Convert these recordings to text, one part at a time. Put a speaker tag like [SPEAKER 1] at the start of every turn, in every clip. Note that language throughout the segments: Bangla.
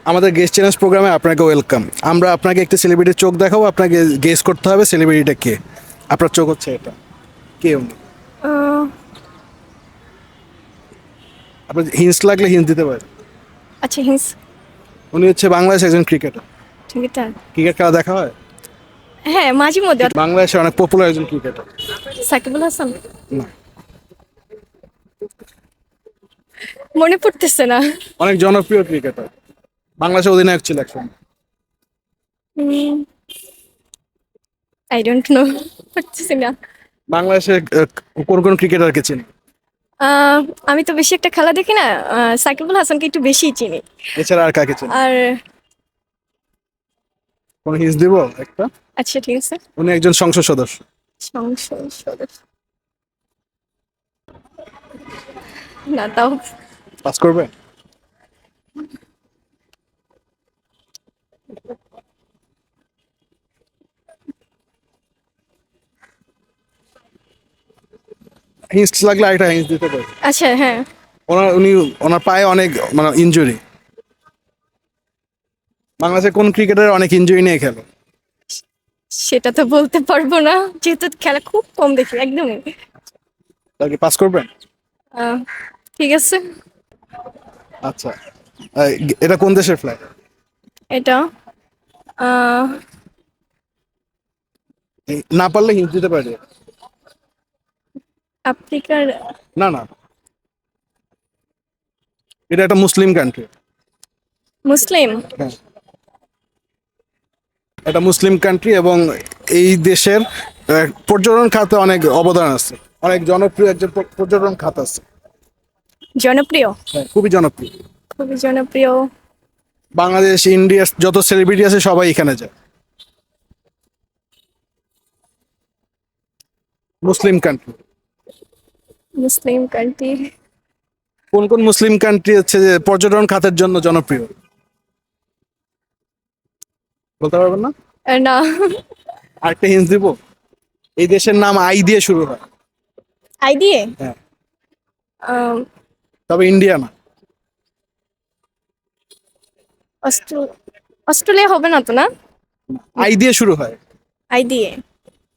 [SPEAKER 1] আমাদের গেস্ট চ্যালেঞ্জ প্রোগ্রামে আপনাকে ওয়েলকাম। আমরা আপনাকে একটা সেলিব্রিটির চোখ দেখাবো, আপনাকে গেস করতে হবে সেলিব্রিটিটা কে। আপনার চোখ হচ্ছে এটা, কে উনি?
[SPEAKER 2] আহ,
[SPEAKER 1] আপনার হিন্টস লাগলে হিন্টস দিতে পারেন।
[SPEAKER 2] আচ্ছা হিন্স
[SPEAKER 1] উনি হচ্ছে বাংলাদেশের একজন ক্রিকেটার।
[SPEAKER 2] ঠিক আছে।
[SPEAKER 1] ক্রিকেট খেলা দেখা হয়
[SPEAKER 2] হ্যাঁ মাঝে মধ্যে।
[SPEAKER 1] বাংলাদেশে, অনেক পপুলার একজন ক্রিকেটার।
[SPEAKER 2] সাকিবুল হাসান
[SPEAKER 1] না,
[SPEAKER 2] মনে পড়তেছে না।
[SPEAKER 1] অনেক জনপ্রিয় ক্রিকেটার, বাংলাদেশের অধিনায়ক ছিল একসময়।
[SPEAKER 2] আই ডোন্ট নো, পড়তেছি না।
[SPEAKER 1] বাংলাদেশের কোন কোন ক্রিকেটারকে চিনি?
[SPEAKER 2] আহ, আমি তো বেশি একটা খেলা দেখি না। সাকিবুল হাসানকে একটু বেশি চিনি।
[SPEAKER 1] এছাড়া আর কাকে চিনি?
[SPEAKER 2] আর
[SPEAKER 1] কোন হিন্টস দিব একটা?
[SPEAKER 2] আচ্ছা ঠিক আছে।
[SPEAKER 1] উনি একজন সংসদ সদস্য।
[SPEAKER 2] সংসদ সদস্য না তাও।
[SPEAKER 1] পাস করবে? হিন্টস লাগলে আরেকটা হিন্টস দিতে পারি।
[SPEAKER 2] আচ্ছা হ্যাঁ।
[SPEAKER 1] ওনার পায়ে অনেক মানে ইনজুরি। বাংলাদেশে কোন ক্রিকেটার অনেক ইনজুরি নিয়ে খেলে?
[SPEAKER 2] সেটা তো বলতে পারবো না, যেহেতু খেলা খুব কম দেখি একদমই।
[SPEAKER 1] তাকে পাস করবেন?
[SPEAKER 2] আহ, ঠিক আছে।
[SPEAKER 1] আচ্ছা, এটা কোন দেশের ফ্ল্যাগ?
[SPEAKER 2] এটা আহ,
[SPEAKER 1] না পারলে হিন্ট দিতে পারি।
[SPEAKER 2] আফ্রিকার।
[SPEAKER 1] না না, এটা একটা মুসলিম কান্ট্রি।
[SPEAKER 2] মুসলিম।
[SPEAKER 1] হ্যাঁ, এটা মুসলিম কান্ট্রি এবং এই দেশের পর্যটন খাতে অনেক অবদান আছে। অনেক জনপ্রিয় একজন পর্যটন খাত আছে।
[SPEAKER 2] জনপ্রিয়।
[SPEAKER 1] হ্যাঁ, খুবই জনপ্রিয়।
[SPEAKER 2] খুবই জনপ্রিয়।
[SPEAKER 1] বাংলাদেশ, ইন্ডিয়ার যত সেলিব্রিটি আছে সবাই এখানে যায়। মুসলিম কান্ট্রি।
[SPEAKER 2] মুসলিম কান্ট্রি।
[SPEAKER 1] কোন কোন মুসলিম কান্ট্রি হচ্ছে যে পর্যটন খাতের জন্য জনপ্রিয়? বলতে পারবেন না?
[SPEAKER 2] না।
[SPEAKER 1] আরেকটা হিন্টস দিব। এই দেশের নাম আই দিয়ে শুরু হয়।
[SPEAKER 2] আই দিয়ে।
[SPEAKER 1] হ্যাঁ,
[SPEAKER 2] আম,
[SPEAKER 1] তবে ইন্ডিয়া না।
[SPEAKER 2] অস্ট্রেলিয়া হবে না তো না?
[SPEAKER 1] আই দিয়ে শুরু হয়।
[SPEAKER 2] আই দিয়ে।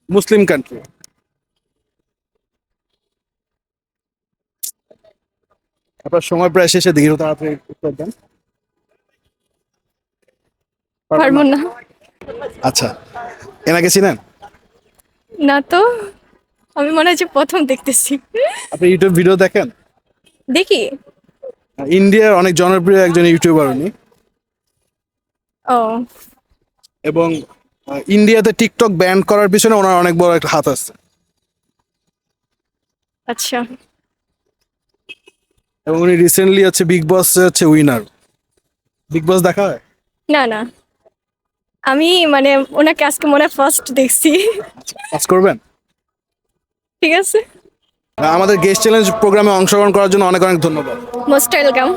[SPEAKER 1] মুসলিম কান্ট্রি। আপনার সময় প্রায় শেষে, ধীরে তাড়াতাড়ি উত্তর দেন। পারবেন
[SPEAKER 2] পারবো
[SPEAKER 1] না?
[SPEAKER 2] না।
[SPEAKER 1] আচ্ছা, এনাকে চিনেন?
[SPEAKER 2] না তো, আমি মনে হচ্ছে প্রথম দেখতেছি।
[SPEAKER 1] আপনি ইউটিউব ভিডিও দেখেন?
[SPEAKER 2] দেখি।
[SPEAKER 1] ইন্ডিয়ার অনেক জনপ্রিয় একজন ইউটিউবার উনি।
[SPEAKER 2] ও
[SPEAKER 1] এবং ইন্ডিয়াতে টিকটক ব্যান করার পিছনে ওনার অনেক বড় একটা হাত আছে।
[SPEAKER 2] আচ্ছা।
[SPEAKER 1] এবং উনি রিসেন্টলি হচ্ছে বিগ বস হচ্ছে উইনার। বিগ বস দেখা হয়?
[SPEAKER 2] না না, আমি মানে ওনাকে আজকে মনে হয় ফার্স্ট দেখছি।
[SPEAKER 1] পাস করবেন?
[SPEAKER 2] ঠিক আছে।
[SPEAKER 1] আমাদের গেস্ট চ্যালেঞ্জ প্রোগ্রামে অংশগ্রহণ করার জন্য অনেক অনেক ধন্যবাদ।
[SPEAKER 2] Most welcome.